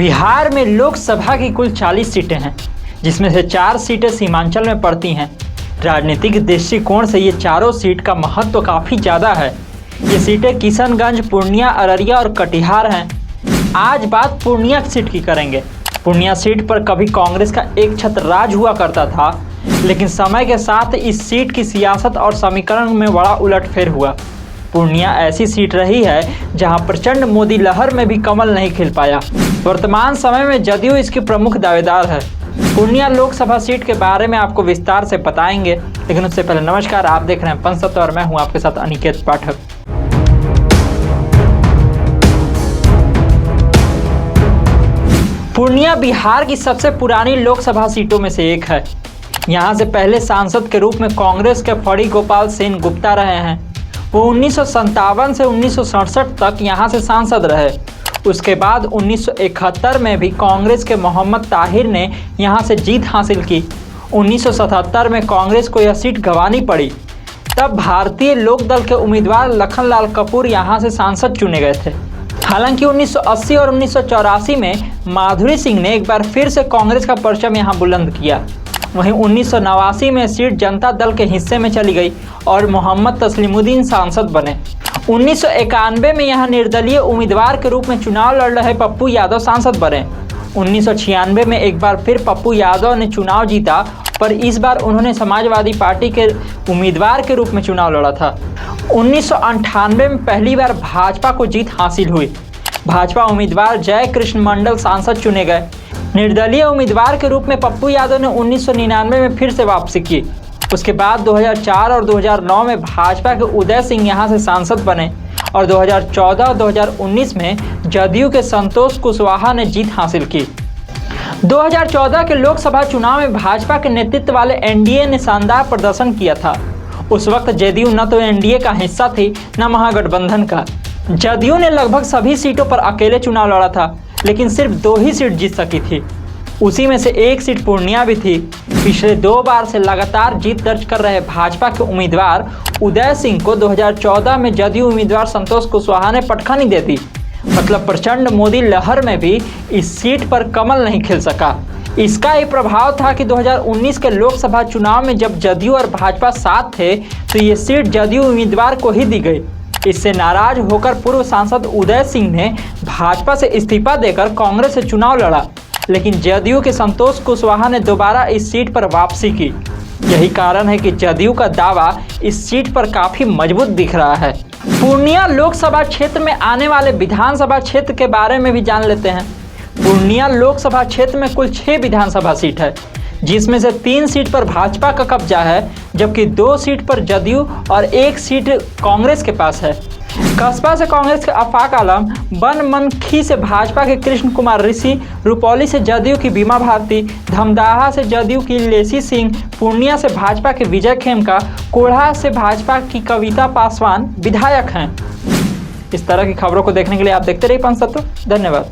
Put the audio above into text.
बिहार में लोकसभा की कुल 40 सीटें हैं, जिसमें से 4 सीटें सीमांचल में पड़ती हैं। राजनीतिक दृष्टिकोण से ये चारों सीट का महत्व काफ़ी ज़्यादा है। ये सीटें किशनगंज, पूर्णिया, अररिया और कटिहार हैं। आज बात पूर्णिया सीट की करेंगे। पूर्णिया सीट पर कभी कांग्रेस का एक छत्र राज हुआ करता था, लेकिन समय के साथ इस सीट की सियासत और समीकरण में बड़ा उलटफेर हुआ। पूर्णिया ऐसी सीट रही है जहां प्रचंड मोदी लहर में भी कमल नहीं खिल पाया। वर्तमान समय में जदयू इसकी प्रमुख दावेदार है। पूर्णिया लोकसभा सीट के बारे में आपको विस्तार से बताएंगे, लेकिन उससे पहले नमस्कार, आप देख रहे हैं पंचतत्व और मैं हूं आपके साथ अनिकेत पाठक। पूर्णिया बिहार की सबसे पुरानी लोकसभा सीटों में से एक है। यहाँ से पहले सांसद के रूप में कांग्रेस के फड़ी गोपाल सेन गुप्ता रहे हैं। वो 1957 से 1967 तक यहाँ से सांसद रहे। उसके बाद 1971 में भी कांग्रेस के मोहम्मद ताहिर ने यहाँ से जीत हासिल की। 1977 में कांग्रेस को यह सीट गंवानी पड़ी। तब भारतीय लोक दल के उम्मीदवार लखनलाल कपूर यहाँ से सांसद चुने गए थे। हालांकि 1980 और 1984 में माधुरी सिंह ने एक बार फिर से कांग्रेस का परचम यहाँ बुलंद किया। वहीं 1989 में सीट जनता दल के हिस्से में चली गई और मोहम्मद तस्लीमुद्दीन सांसद बने। 1991 में यहाँ निर्दलीय उम्मीदवार के रूप में चुनाव लड़ रहे पप्पू यादव सांसद बने। 1996 में एक बार फिर पप्पू यादव ने चुनाव जीता, पर इस बार उन्होंने समाजवादी पार्टी के उम्मीदवार के रूप में चुनाव लड़ा था। 1998 में पहली बार भाजपा को जीत हासिल हुई। भाजपा उम्मीदवार जय कृष्ण मंडल सांसद चुने गए। निर्दलीय उम्मीदवार के रूप में पप्पू यादव ने 1999 में फिर से वापसी की। उसके बाद 2004 और 2009 में भाजपा के उदय सिंह यहाँ से सांसद बने और 2014 और 2019 में जदयू के संतोष कुशवाहा ने जीत हासिल की। 2014 के लोकसभा चुनाव में भाजपा के नेतृत्व वाले एनडीए ने शानदार प्रदर्शन किया था। उस वक्त जदयू न तो एनडीए का हिस्सा थी, न महागठबंधन का। जदयू ने लगभग सभी सीटों पर अकेले चुनाव लड़ा था, लेकिन सिर्फ 2 ही सीट जीत सकी थी। उसी में से एक सीट पूर्णिया भी थी। पिछले 2 बार से लगातार जीत दर्ज कर रहे भाजपा के उम्मीदवार उदय सिंह को 2014 में जदयू उम्मीदवार संतोष कुशवाहा ने पटखनी दे दी। मतलब प्रचंड मोदी लहर में भी इस सीट पर कमल नहीं खिल सका। इसका ही प्रभाव था कि 2019 के लोकसभा चुनाव में जब जदयू और भाजपा साथ थे, तो ये सीट जदयू उम्मीदवार को ही दी गई। इससे नाराज होकर पूर्व सांसद उदय सिंह ने भाजपा से इस्तीफा देकर कांग्रेस से चुनाव लड़ा, लेकिन जदयू के संतोष कुशवाहा ने दोबारा इस सीट पर वापसी की। यही कारण है कि जदयू का दावा इस सीट पर काफी मजबूत दिख रहा है। पूर्णिया लोकसभा क्षेत्र में आने वाले विधानसभा क्षेत्र के बारे में भी जान लेते हैं। पूर्णिया लोकसभा क्षेत्र में कुल 6 विधानसभा सीट है, जिसमें से 3 सीट पर भाजपा का कब्जा है, जबकि 2 सीट पर जदयू और 1 सीट कांग्रेस के पास है। कस्बा से कांग्रेस के आफाक आलम, बनमनखी से भाजपा के कृष्ण कुमार ऋषि, रुपौली से जदयू की बीमा भारती, धमदाहा से जदयू की लेसी सिंह, पूर्णिया से भाजपा के विजय खेमका, कोढ़ा से भाजपा की कविता पासवान विधायक हैं। इस तरह की खबरों को देखने के लिए आप देखते रहिए पंचतत्व। धन्यवाद।